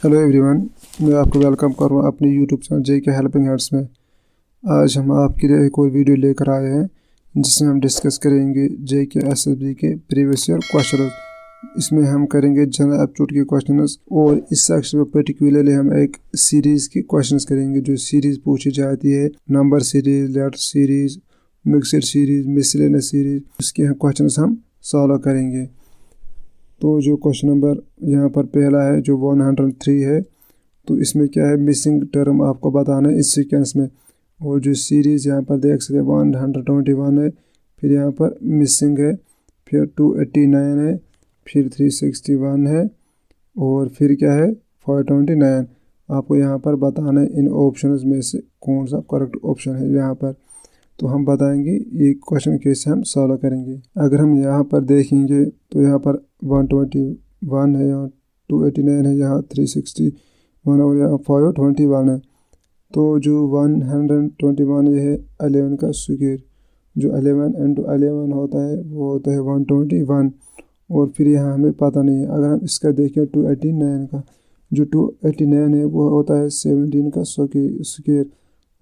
Hello everyone, मैं आपको welcome कर रहा हूँ अपने YouTube channel JK helping hands में। आज हम आपके लिए एक और वीडियो लेकर आए हैं जिसमें हम डिस्कस करेंगे JK SSB के प्रीवियस ईयर क्वेश्चन। इसमें हम करेंगे जनरल एप्टीट्यूड के क्वेश्चंस और इस सेक्शन में पर्टिकुलरली हम एक सीरीज़ के क्वेश्चंस करेंगे। जो सीरीज़ पूछी जाती है, number series, letter series, mixed series, miscellaneous series, उसके क्वेश्चंस हम सॉल्व करेंगे। तो जो क्वेश्चन नंबर यहाँ पर पहला है जो 103 है, तो इसमें क्या है, मिसिंग टर्म आपको बताना है इस सीक्वेंस में। और जो सीरीज़ यहाँ पर देख सकते हैं 121 है, फिर यहाँ पर मिसिंग है, फिर 289 है, फिर 361 है और फिर क्या है 529। आपको यहाँ पर बताना है इन ऑप्शंस में से कौन सा करेक्ट ऑप्शन है यहाँ पर। तो हम बताएंगे ये क्वेश्चन कैसे हम सॉल्व करेंगे। अगर हम यहाँ पर देखेंगे तो यहाँ पर 121 है, यहाँ 289 है, यहाँ 361 और यहाँ 521 है। तो जो 121 ये है 11 का स्क्वायर, जो 11 इंटू 11 होता है वो होता है 121। और फिर यहाँ हमें पता नहीं है। अगर हम इसका देखें 289 का, जो 289 है वो होता है 17 का स्क्वायर,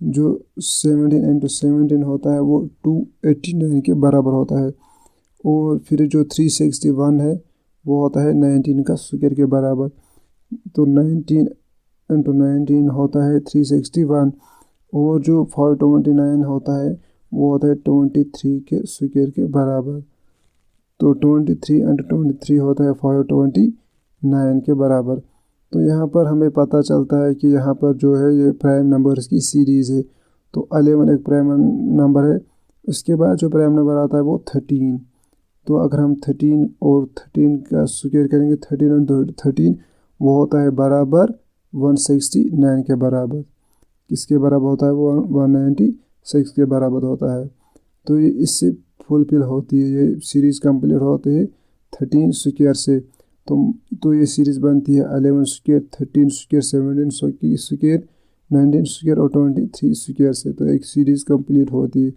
जो 17 इंटू 17 होता है वो 289 के बराबर होता है। और फिर जो 361 है वो होता है 19 का स्क्वायर के बराबर। तो 19 इंटू 19 होता है 361। और जो 529 होता है वो होता है 23 के स्क्वायर के बराबर। तो 23 इंटू 23 होता है 529 के बराबर। तो यहाँ पर हमें पता चलता है कि यहाँ पर जो है ये प्राइम नंबर्स की सीरीज़ है। तो 11 एक प्राइम नंबर है, उसके बाद जो प्राइम नंबर आता है वो 13। तो अगर हम 13 और 13 का स्क्वायर करेंगे, 13 और 13 वो होता है बराबर 169 के बराबर। किसके बराबर होता है वो 196 के बराबर होता है। तो ये इससे फुलफिल होती है, ये सीरीज़ कंप्लीट होती है 13 स्क्वायर से। तो ये सीरीज़ बनती है 11 स्क्वायर, 13 स्क्वायर, 17 स्क्वायर, 19 स्क्वायर और 23 स्क्वायर से। तो एक सीरीज़ कंप्लीट होती है।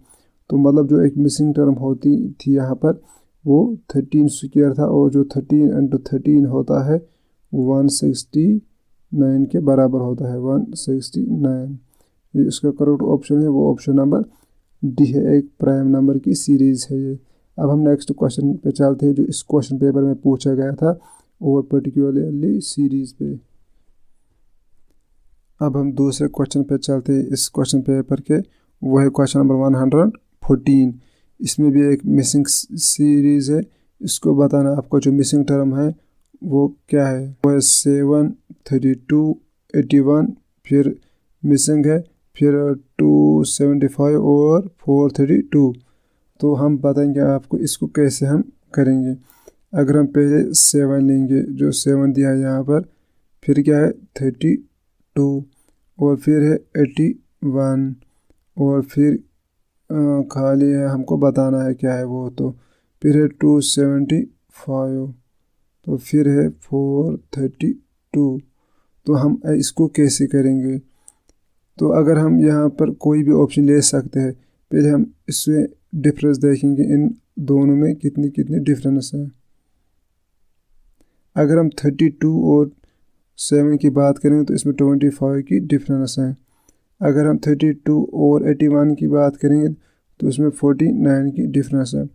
तो मतलब जो एक मिसिंग टर्म होती थी यहाँ पर वो 13 स्क्वायर था, और जो 13 इंटू 13 होता है 169 के बराबर होता है, 169। ये इसका करेक्ट ऑप्शन है वो ऑप्शन नंबर डी है, एक प्राइम नंबर की सीरीज़ है ये। अब हम नेक्स्ट क्वेश्चन पे चलते हैं जो इस क्वेश्चन पेपर में पूछा गया था और पर्टिकुलरली सीरीज़ पे। अब हम दूसरे क्वेश्चन पे चलते हैं इस क्वेश्चन पेपर के, वो है क्वेश्चन नंबर 114। इसमें भी एक मिसिंग सीरीज़ है। इसको बताना आपको जो मिसिंग टर्म है वो क्या है। वो है 7, 32, 81, फिर मिसिंग है, फिर 275 और 432। तो हम बताएंगे आपको इसको कैसे हम करेंगे। अगर हम पहले 7 लेंगे, जो 7 दिया है यहाँ पर, फिर क्या है 32 और फिर है 81 और फिर खाली है, हमको बताना है क्या है वो। तो फिर है 275, तो फिर है 432। तो हम इसको कैसे करेंगे। तो अगर हम यहाँ पर कोई भी ऑप्शन ले सकते हैं, पहले हम इसमें डिफरेंस देखेंगे इन दोनों में कितनी कितनी डिफरेंस है। अगर हम 32 और 7 की बात करें तो इसमें 25 की डिफरेंस है। अगर हम 32 और 81 की बात करेंगे तो इसमें 49 की डिफरेंस है।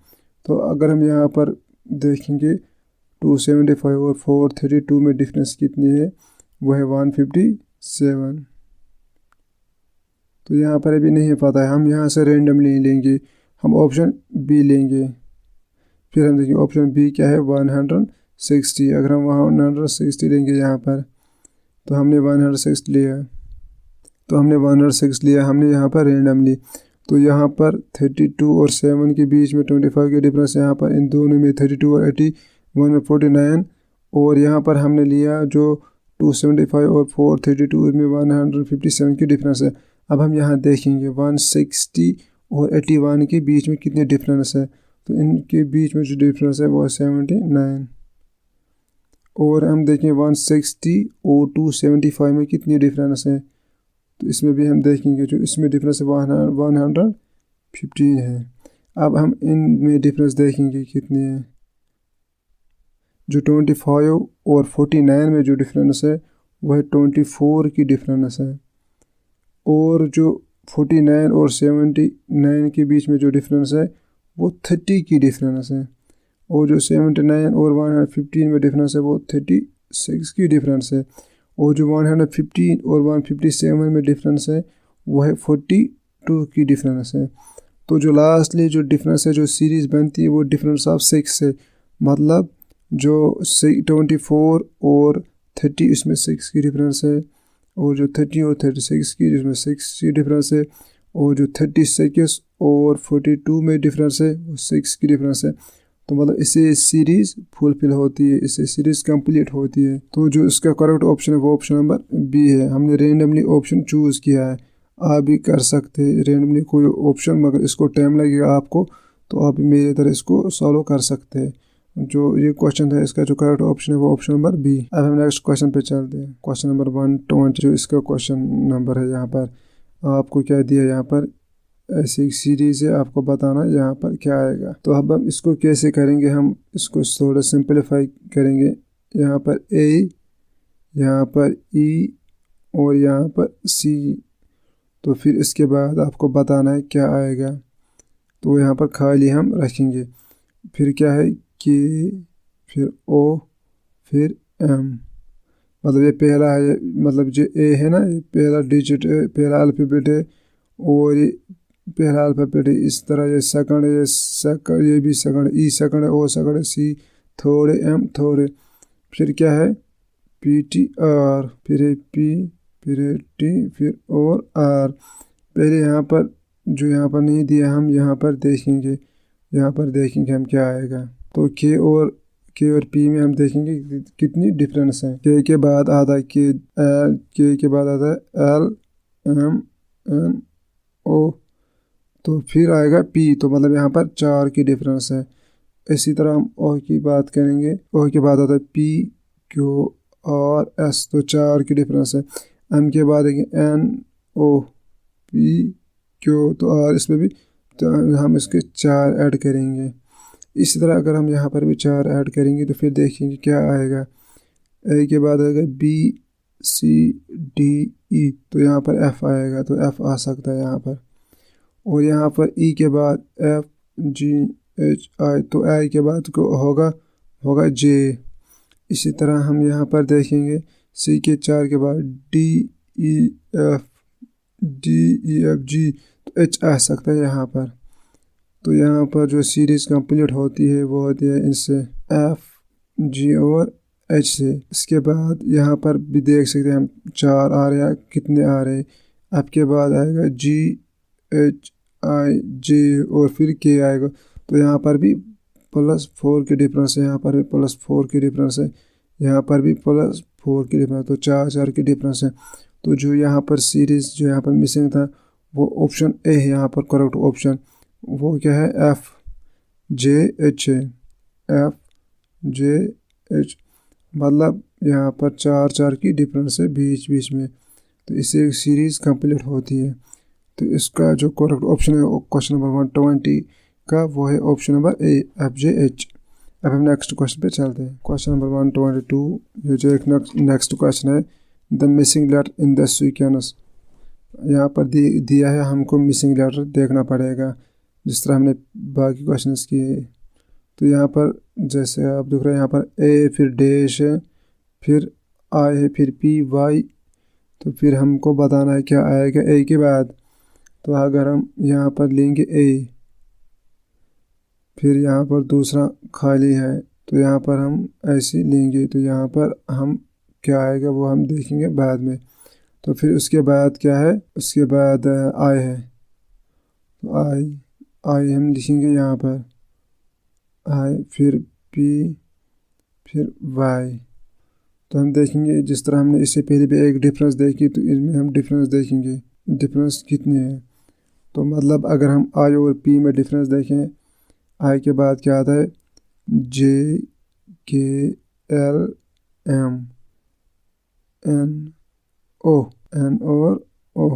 तो अगर हम यहाँ पर देखेंगे 275 और 432 में डिफरेंस कितनी है, वो है 157। तो यहाँ पर अभी नहीं पता है, हम यहाँ से रेंडमली लेंगे, हम ऑप्शन बी लेंगे। फिर हम देखिए ऑप्शन बी क्या है 160। अगर हम 160 लेंगे यहाँ पर, तो हमने 160 लिया, तो हमने 106 लिया, हमने यहाँ पर रेंडमली। तो यहाँ पर 32 और 7 के बीच में 25 की डिफरेंस, यहाँ पर इन दोनों में 32 और 81 में 49। और यहाँ पर हमने लिया जो 275 और 432 में 157 की डिफरेंस है। अब हम यहाँ देखेंगे 160 और 81 के बीच में कितनी डिफरेंस है। तो इनके बीच में जो डिफरेंस है वो 79। और हम देखें 160 और 275 में कितनी डिफरेंस है, तो इसमें भी हम देखेंगे जो इसमें डिफरेंस 115 है। अब हम इनमें डिफरेंस देखेंगे कितनी है। जो 25 और 49 में जो डिफरेंस है वह 24 की डिफरेंस है। और जो 49 और 79 के बीच में जो डिफरेंस है वो 30 की डिफरेंस है। और जो 79 और 115 में डिफरेंस है वो 36 की डिफरेंस है। और जो 115 और 157 में डिफरेंस है वो है 42 की डिफरेंस है। तो जो लास्टली जो डिफरेंस है जो सीरीज़ बनती है वो डिफरेंस ऑफ 6 है। मतलब जो 24 और 30 इसमें 6 की डिफरेंस है। और जो 30 और 36 की जिसमें 6 की डिफरेंस है। और जो 36 और 42 में डिफरेंस है वो 6 की डिफरेंस है। तो मतलब इससे सीरीज़ फुलफिल होती है, इससे सीरीज़ कंप्लीट होती है। तो जो इसका करेक्ट ऑप्शन है वो ऑप्शन नंबर बी है। हमने रेंडमली ऑप्शन चूज़ किया है। आप भी कर सकते हैं रेंडमली कोई ऑप्शन, मगर इसको टाइम लगेगा आपको, तो आप मेरी तरह इसको सॉल्व कर सकते हैं। जो ये क्वेश्चन है इसका जो करेक्ट ऑप्शन है वो ऑप्शन नंबर बी। अब हम नेक्स्ट क्वेश्चन पे चलते हैं। क्वेश्चन नंबर 120 जो इसका क्वेश्चन नंबर है, यहाँ पर आपको क्या दिया, यहाँ पर ऐसी एक सीरीज़ है, आपको बताना यहाँ पर क्या आएगा। तो अब हम इसको कैसे करेंगे, हम इसको थोड़ा सिंपलीफाई करेंगे। यहाँ पर ए, यहाँ पर ई और यहाँ पर सी। तो फिर इसके बाद आपको बताना है क्या आएगा। तो यहाँ पर खाली हम रखेंगे। फिर क्या है के, फिर ओ, फिर एम। मतलब ये पहला है, मतलब जो ए है ना ये पहला डिजिट है, पहला अल्फ़ाबेट है। और ये पहला अल्फ़ाबेट है, इस तरह ये सेकंड है, ये भी सेकंड, ई सेकंड है, ओ सेकंड है, सी थर्ड है, एम थर्ड है। फिर क्या है पी टी आर, फिर है पी, फिर है टी, फिर और आर। पहले यहाँ पर जो यहाँ पर नहीं दिया हम यहाँ पर देखेंगे, यहाँ पर देखेंगे हम क्या आएगा। तो के और पी में हम देखेंगे कितनी डिफरेंस है। के बाद आता है के बाद आता है एल, एम, एन, ओ। तो फिर आएगा पी, तो मतलब यहाँ पर 4 की डिफरेंस है। इसी तरह हम ओ की बात करेंगे। ओ के बाद आता है पी, क्यू, आर, एस, तो 4 की डिफरेंस है। एम के बाद एन, ओ, पी, क्यू, तो आर, इसमें भी तो हम इसके 4 ऐड करेंगे। इसी तरह अगर हम यहाँ पर भी 4 ऐड करेंगे तो फिर देखेंगे क्या आएगा। ए के बाद आएगा बी, सी, डी, ई, तो यहाँ पर एफ आएगा, तो एफ आ सकता है यहाँ पर। और यहाँ पर ई के बाद एफ, जी, एच, आई, तो आई के बाद को होगा जे। इसी तरह हम यहाँ पर देखेंगे सी के 4 के बाद डी, ई, एफ, डी, ई, एफ, जी, तो एच आ सकता है यहाँ पर। तो यहाँ पर जो सीरीज़ कंप्लीट होती है वो होती है इनसे एफ, जी और एच से। इसके बाद यहाँ पर भी देख सकते हैं हम 4 आ रहे हैं, कितने आ रहे हैं। एफ के बाद आएगा जी, एच, आई, जे और फिर के आएगा। तो यहाँ पर भी +4 की डिफरेंस है, यहाँ पर भी +4 की डिफरेंस है, यहाँ पर भी +4 की डिफरेंस, तो 4 की डिफरेंस है। तो जो यहाँ पर सीरीज़ जो यहाँ पर मिसिंग था वो ऑप्शन ए है, यहाँ पर करेक्ट ऑप्शन वो क्या है एफ, जे, एच है। एफ, जे, एच, मतलब यहाँ पर 4 की डिफरेंस है बीच बीच में। तो इससे सीरीज़ कंप्लीट होती है। तो इसका जो करेक्ट ऑप्शन है क्वेश्चन नंबर 120 का वो है option number A, F, J, H. अब हम नेक्स्ट क्वेश्चन पे चलते हैं। क्वेश्चन नंबर 122, ये जो एक नेक्स्ट क्वेश्चन है, the missing letter in the sequence. यहाँ पर दिया है हमको मिसिंग लेटर देखना पड़ेगा, जिस तरह हमने बाकी क्वेश्चन किए। तो यहाँ पर जैसे आप देख रहे हैं यहाँ पर ए, फिर डैश है, फिर आई है, फिर पी, वाई। तो फिर हमको बताना है क्या आएगा ए के बाद। तो अगर हम यहाँ पर लेंगे ए, फिर यहाँ पर दूसरा खाली है, तो यहाँ पर हम ऐसे लेंगे, तो यहाँ पर हम क्या आएगा वो हम देखेंगे बाद में। तो फिर उसके बाद क्या है, उसके बाद आई है, तो आई हम लिखेंगे यहाँ पर आई, फिर पी, फिर वाई। तो हम देखेंगे जिस तरह हमने इससे पहले भी एक डिफरेंस देखी, तो इनमें हम डिफरेंस देखेंगे डिफरेंस कितने हैं। तो मतलब अगर हम आई और पी में डिफरेंस देखें, आई के बाद क्या आता है जे, के, एल, एम, एन, ओ, एन और ओ।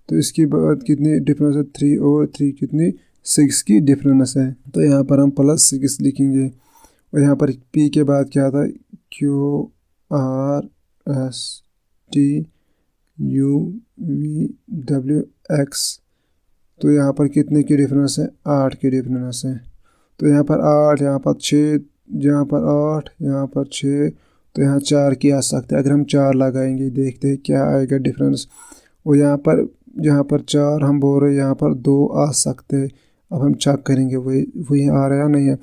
तो इसके बाद कितनी डिफरेंस है 3 और 3 कितनी 6 की डिफरेंस है। तो यहाँ पर हम +6 लिखेंगे। और यहाँ पर पी के बाद क्या था Q, R, S T U V W X. तो यहाँ पर कितने की डिफरेंस है? 8 की डिफरेंस है। तो यहाँ पर 8, यहाँ पर 6, यहाँ पर 8, यहाँ पर 6, तो यहाँ 4 की आ सकते हैं। अगर हम 4 लगाएंगे, देखते हैं क्या आएगा डिफरेंस। और यहाँ पर 4 हम बोल रहे हैं, यहाँ पर 2 आ सकते हैं। अब हम चेक करेंगे वही वही आ रहा है या नहीं है।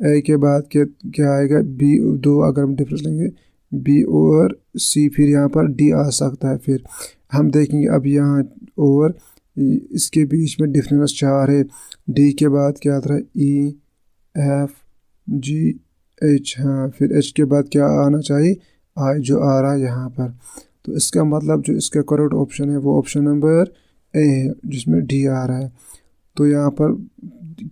ए के बाद क्या आएगा? बी। 2 अगर हम डिफरेंस लेंगे बी और सी, फिर यहाँ पर डी आ सकता है। फिर हम देखेंगे अब यहाँ और इसके बीच में डिफरेंस 4 है। डी के बाद क्या आता है? E F G H. हाँ, फिर एच के बाद क्या आना चाहिए? आई, जो आ रहा है यहाँ पर। तो इसका मतलब जो इसका करेक्ट ऑप्शन है वो ऑप्शन नंबर ए है, जिसमें डी आ रहा है। तो यहाँ पर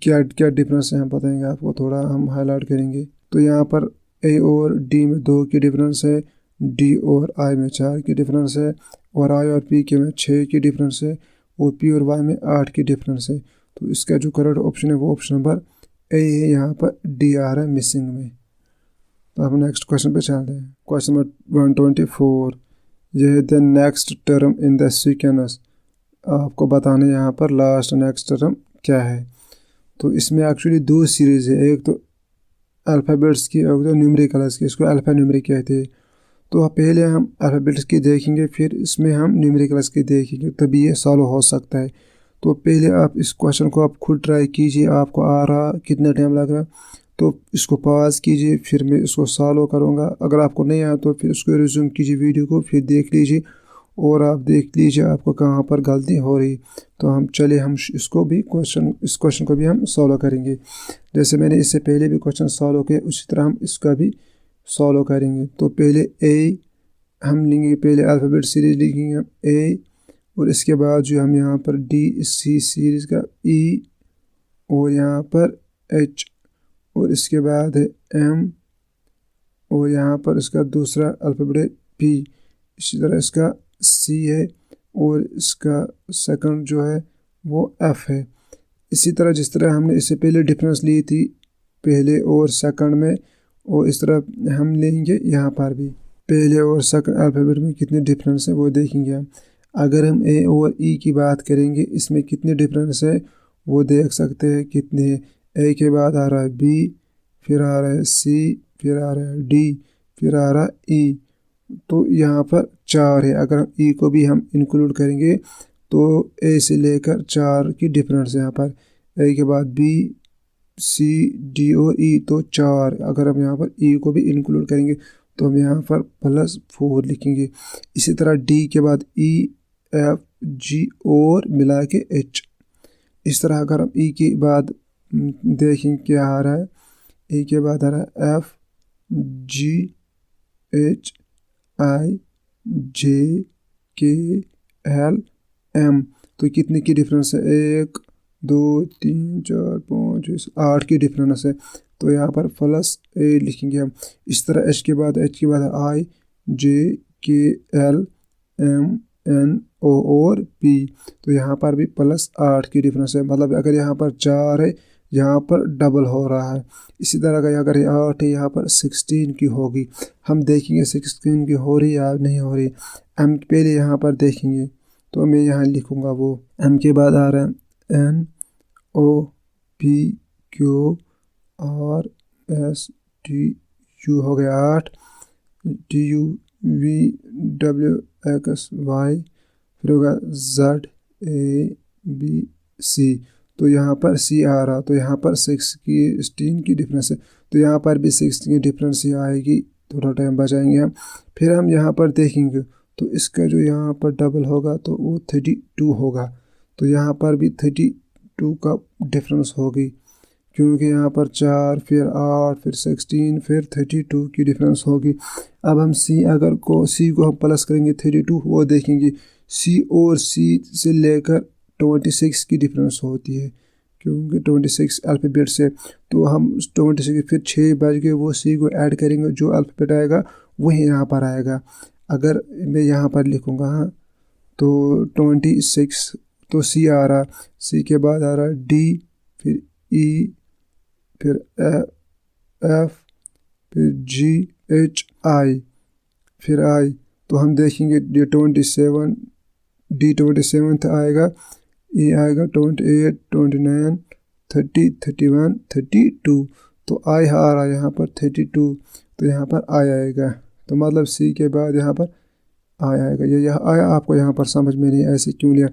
क्या क्या डिफरेंस है हम बताएंगे आपको, थोड़ा हम हाईलाइट करेंगे। तो यहाँ पर ए और डी में 2 की डिफरेंस है, डी और आई में 4 की डिफरेंस है, और आई और पी के में 6 की डिफरेंस है, और पी और वाई में 8 की डिफरेंस है। तो इसका जो करेक्ट ऑप्शन है वो ऑप्शन नंबर ए है, यहाँ पर डी आ रहा है मिसिंग में। तो अब नेक्स्ट क्वेश्चन पे चलते हैं। क्वेश्चन नंबर 124, यह है the next term in the sequence. आपको बताना है यहाँ पर लास्ट नेक्स्ट टर्म क्या है। तो इसमें एक्चुअली 2 सीरीज है, एक तो अल्फ़ाबेट्स की और तो न्यूमेरिकल्स की, इसको अल्फ़ा न्यूमेरिक कहते हैं। तो पहले हम अल्फ़ाबेट्स की देखेंगे, फिर इसमें हम न्यूमेरिकल्स की देखेंगे, तभी ये सॉल्व हो सकता है। तो पहले आप इस क्वेश्चन को आप खुद ट्राई कीजिए, आपको आ रहा कितना टाइम लग रहा, तो इसको पॉज कीजिए, फिर मैं इसको सॉल्व करूँगा। अगर आपको नहीं आया तो फिर इसको रिज्यूम कीजिए वीडियो को, फिर देख लीजिए और आप देख लीजिए आपको कहाँ पर गलती हो रही। तो हम चलिए हम इस क्वेश्चन को भी हम सॉल्व करेंगे। जैसे मैंने इससे पहले भी क्वेश्चन सॉल्व किए, उसी तरह हम इसका भी सॉल्व करेंगे। तो पहले ए हम लेंगे, पहले अल्फ़ाबेट सीरीज लिखेंगे ए, और इसके बाद जो हम यहाँ पर डी, सी सीरीज़ का ई, और यहाँ पर एच, और इसके बाद है एम, और यहाँ पर इसका दूसरा अल्फ़ाबेट है पी। इसी तरह इसका सी है, और इसका सेकंड जो है वो एफ है। इसी तरह जिस तरह हमने इससे पहले डिफरेंस ली थी पहले और सेकंड में, और इस तरह हम लेंगे यहाँ पर भी। पहले और सेकंड अल्फ़ाबेट में कितने डिफरेंस है वो देखेंगे हम। अगर हम ए और ई की बात करेंगे, इसमें कितने डिफरेंस है वो देख सकते हैं कितने। ए के बाद आ रहा है बी, फिर आ रहा है सी, फिर आ रहा है डी, फिर आ रहा है ई। तो यहाँ पर 4 है। अगर हम ई को भी हम इंक्लूड करेंगे तो ए से लेकर 4 की डिफरेंस है यहाँ पर। ए के बाद बी, सी, डी और ई, तो 4। अगर हम यहाँ पर ई को भी इंक्लूड करेंगे तो हम यहाँ पर +4 लिखेंगे। इसी तरह डी के बाद ई, एफ, जी और मिला के एच। इस तरह अगर हम ई के बाद देखें क्या आ रहा है, ई के बाद आ रहा है एफ, जी, एच, आई, जे, के, एल, एम। तो कितने की डिफरेंस है? 1, 2, 3, 4, 5, 6, 8 की डिफरेंस है। तो यहाँ पर +8 लिखेंगे हम। इस तरह एच के बाद आई, जे, के, एल, एम, एन, ओ और पी। तो यहाँ पर भी +8 की डिफरेंस है। मतलब अगर यहाँ पर 4 है, यहाँ पर डबल हो रहा है। इसी तरह अगर 8 है, यहाँ पर 16 की होगी। हम देखेंगे 16 की हो रही या नहीं हो रही। एम पहले यहाँ पर देखेंगे, तो मैं यहाँ लिखूँगा वो। एम के बाद आ रहा है N, O, P, Q, R, S, T, U हो गया 8, T, U, V, W, X, Y, फिर होगा जेड, ए, बी, सी। तो यहाँ पर सी आ रहा, तो यहाँ पर 16 की डिफरेंस है। तो यहाँ पर भी 16 की डिफरेंस ही आएगी। थोड़ा टाइम बचाएंगे हम। फिर हम यहाँ पर देखेंगे तो इसका जो यहाँ पर डबल होगा तो वो 32 होगा। तो यहाँ पर भी 32 का डिफरेंस होगी, क्योंकि यहाँ पर 4, फिर 8, फिर 16, फिर 32 की डिफरेंस होगी। अब हम सी को हम प्लस करेंगे 32, वो देखेंगे सी और सी से लेकर 26 की डिफरेंस होती है, क्योंकि 26 अल्फ़ाबेट से। तो हम 26 फिर 6 बच गए, वो सी को ऐड करेंगे, जो अल्फ़ाबेट आएगा वही यहाँ पर आएगा। अगर मैं यहाँ पर लिखूँगा हाँ, तो 26, तो सी आ रहा, सी के बाद आ रहा डी, फिर ई, फिर एफ, फिर जी, एच, आई, फिर आई। तो हम देखेंगे ये 27 D27 आएगा, ये आएगा 28 29 30 31 32। तो आई आ रहा है यहाँ पर 32, तो यहाँ पर आई आएगा। तो मतलब सी के बाद यहाँ पर आई आएगा। ये यहाँ आया आपको यहाँ पर समझ में नहीं ऐसे क्यों लिया,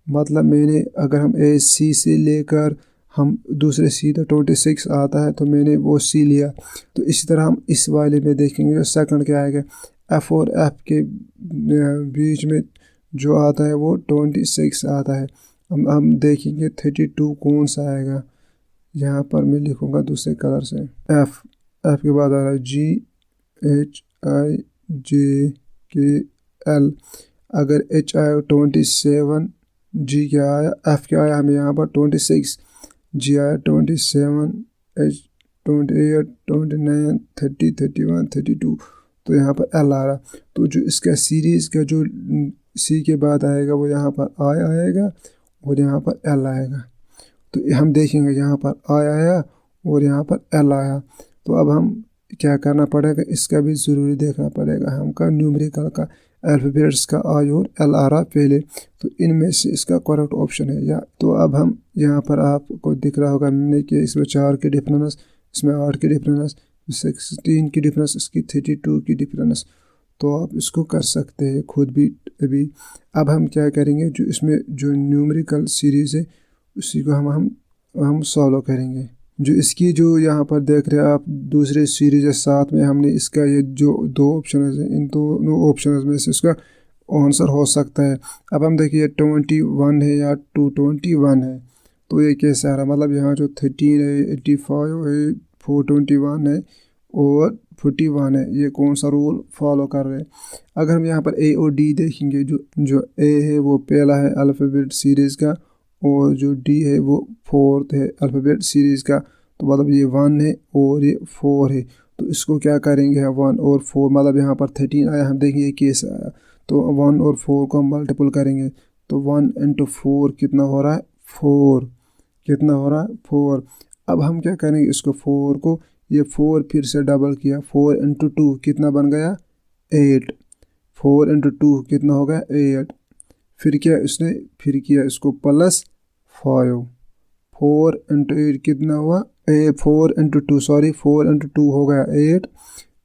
मतलब मैंने अगर हम ए सी से लेकर हम दूसरे सी तो 26 आता है तो मैंने वो सी लिया। तो इसी तरह हम इस वाले में देखेंगे जो सेकंड क्या आएगा, एफ और एफ के बीच में जो आता है वो 26 आता है। हम देखेंगे 32 कौन सा आएगा। यहाँ पर मैं लिखूँगा दूसरे कलर से, एफ के बाद आ रहा है G H I J K L। अगर H आया 27, G क्या आया, F क्या आया हमें यहाँ पर 26, G आया 27, H 28 29 30 31 32। तो यहाँ पर L आ रहा। तो जो इसका सीरीज़ का जो C के बाद आएगा वो यहाँ पर I आएगा और यहाँ पर L आएगा। तो हम देखेंगे यहाँ पर I आया और यहाँ पर L आया। तो अब हम क्या करना पड़ेगा, इसका भी ज़रूरी देखना पड़ेगा हमका न्यूमेरिकल का अल्फ़ाबेट्स का आई और एल आ रहा पहले, तो इनमें से इसका करेक्ट ऑप्शन है या। तो अब हम यहाँ पर आपको दिख रहा होगा हमने कि इसमें 4 की डिफरेंस, इसमें 8 की डिफरेंस, 16 की डिफरेंस, इसकी 32 की डिफरेंस। तो आप इसको कर सकते हैं खुद भी अभी। अब हम क्या करेंगे, जो इसमें जो न्यूमेरिकल सीरीज़ है उसी को हम सॉल्व करेंगे। जो इसकी जो यहाँ पर देख रहे हैं आप दूसरे सीरीज है साथ में, हमने इसका ये जो 2 ऑप्शन है इन दोनों ऑप्शन में से इसका आंसर हो सकता है। अब हम देखिए 21 है या 221 है, तो ये कैसे आ रहा है, मतलब यहाँ जो 13 है 85 है 421 है और 41 है, ये कौन सा रूल फॉलो कर रहे हैं। अगर हम यहाँ पर ए और डी देखेंगे, जो ए है वो पहला है अल्फ़ाबेट सीरीज़ का और जो डी है वो 4th है अल्फ़ाबेट सीरीज़ का। तो मतलब ये 1 है और ये 4 है, तो इसको क्या करेंगे 1 और 4, मतलब यहाँ पर 13 आया, हम देखेंगे कैसे आया। तो 1 और 4 को हम मल्टीपल करेंगे, तो 1 × 4 कितना हो रहा है 4, कितना हो रहा है 4। अब हम क्या करेंगे, इसको 4 को ये 4 फिर से डबल किया, 4 × 2 कितना बन गया 8, 4 × 2 कितना हो गया 8। फिर क्या इसने फिर किया इसको +5, 4 × 8 कितना हुआ 4 × 2 सॉरी 4 × 2 हो गया 8,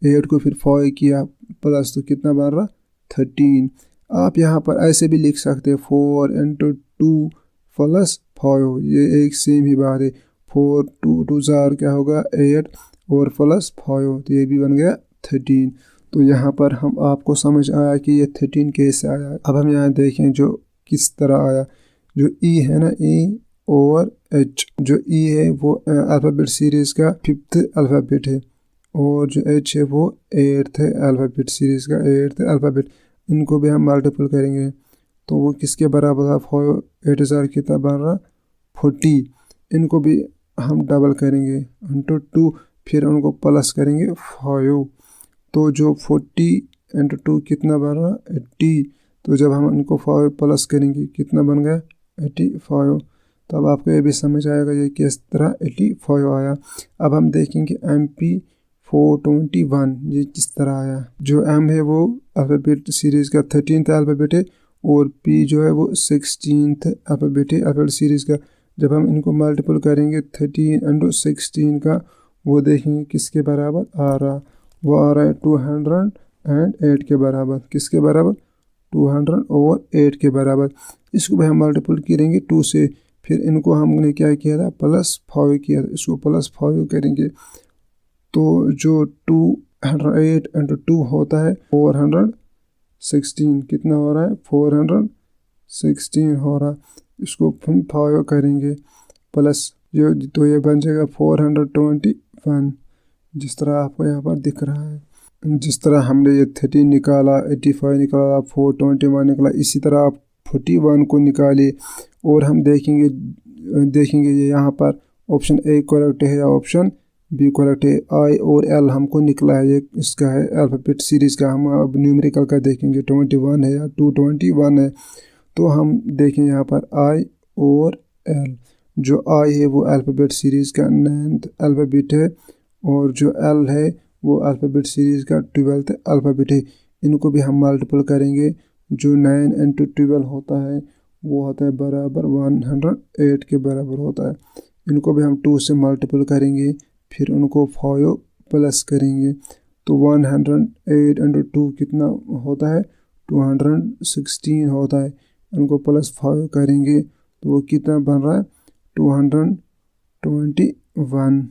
8 को फिर 5 किया प्लस, तो कितना बन रहा 13। आप यहाँ पर ऐसे भी लिख सकते हैं 4 × 2 + 5, ये एक सेम ही बात है। 4 2 2 ज़ार क्या होगा 8 और +5, तो ये भी बन गया 13। तो यहाँ पर हम आपको समझ आया कि ये 13 कैसे आया। अब हम यहाँ देखें जो किस तरह आया। जो ई है ना, ई और एच, जो ई है वो अल्फ़ाबेट सीरीज़ का 5th अल्फ़ाबेट है और जो एच है वो 8th है अल्फ़ाबेट सीरीज़ का 8th अल्फ़ाबेट। इनको भी हम मल्टीपल करेंगे तो वो किसके बराबर है 8,000 कितना बन रहा 40। इनको भी हम डबल करेंगे × 2, फिर उनको प्लस करेंगे 5, तो जो 40 × 2 कितना बन रहा 80। तो जब हम इनको 5 प्लस करेंगे कितना बन गया 85। तब आपको ये भी समझ आएगा ये किस तरह 85 आया। अब हम देखेंगे MP 421 ये किस तरह आया। जो M है वो अल्फ़ाबेट सीरीज़ का 13th अल्फ़ाबेट है और P जो है वो 16th अल्फ़ाबेट है अल्फ़ाबेट सीरीज़ का। जब हम इनको मल्टीपल करेंगे 13 × 16 का, वो देखेंगे किसके बराबर आ रहा, वो आ रहा है 208 के बराबर। किसके बराबर 208 के बराबर। इसको भी हम मल्टीपल करेंगे 2 से, फिर इनको हमने क्या किया था +5 किया था, इसको +5 करेंगे तो जो 208 × 2 होता है 416, कितना हो रहा है 416 हो रहा। इसको हम 5 करेंगे प्लस जो, तो ये बन जाएगा 421 जिस तरह आपको यहाँ पर दिख रहा है। जिस तरह हमने ये 13 निकाला 85 निकाला 421 निकाला, इसी तरह आप 41 को निकालिए और हम देखेंगे ये यहाँ पर ऑप्शन ए करेक्ट है या ऑप्शन बी करेक्ट है। आई और एल हमको निकला है, ये इसका है अल्फ़ाबेट सीरीज़ का। हम अब न्यूमेरिकल का देखेंगे 21 है या 221 है। तो हम देखें यहाँ पर आई और एल। जो आई है वो अल्फ़ाबेट सीरीज़ का 9th अल्फ़ाबेट है और जो एल है वो अल्फ़ाबेट सीरीज़ का 12th अल्फ़ाबेट है। इनको भी हम मल्टीपल करेंगे। जो 9 इंटू 12 होता है वो होता है बराबर 108 के बराबर होता है। इनको भी हम 2 से मल्टीपल करेंगे, फिर उनको 5 प्लस करेंगे। तो 108 इंटू 2 कितना होता है, 216 होता है। इनको प्लस 5 करेंगे तो वो कितना बन रहा है, 221।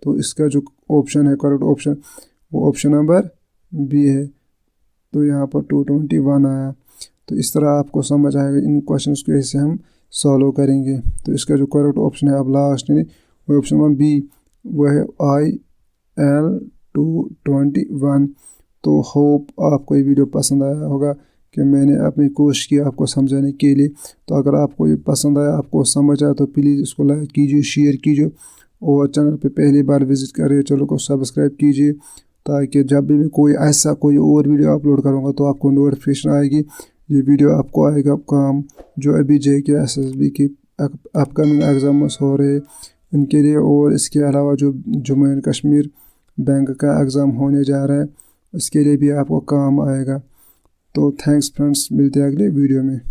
तो इसका जो ऑप्शन है, करेक्ट ऑप्शन, वो ऑप्शन नंबर बी है। तो यहाँ पर 221 आया। तो इस तरह आपको समझ आएगा इन क्वेश्चंस को ऐसे हम सॉल्व करेंगे। तो इसका जो करेक्ट ऑप्शन है अब लास्ट में वो ऑप्शन नंबर बी, वो है IL221। तो होप आपको ये वीडियो पसंद आया होगा कि मैंने अपनी कोशिश की आपको समझाने के लिए। तो अगर आपको ये पसंद आया, आपको समझ आया, तो प्लीज़ इसको लाइक कीजिए, शेयर कीजिए और चैनल पे पहली बार विज़िट कर रहे हो चैनल को सब्सक्राइब कीजिए, ताकि जब भी मैं कोई और वीडियो अपलोड करूँगा तो आपको नोटिफिकेशन आएगी। ये वीडियो आपको आएगा काम, जो अभी JK SSB की अपकमिंग एग्ज़ाम्स हो रहे इनके लिए, और इसके अलावा जो जम्मू एंड कश्मीर बैंक का एग्ज़ाम होने जा रहा है उसके लिए भी आपको काम आएगा। तो थैंक्स फ्रेंड्स, मिलते हैं अगले वीडियो में।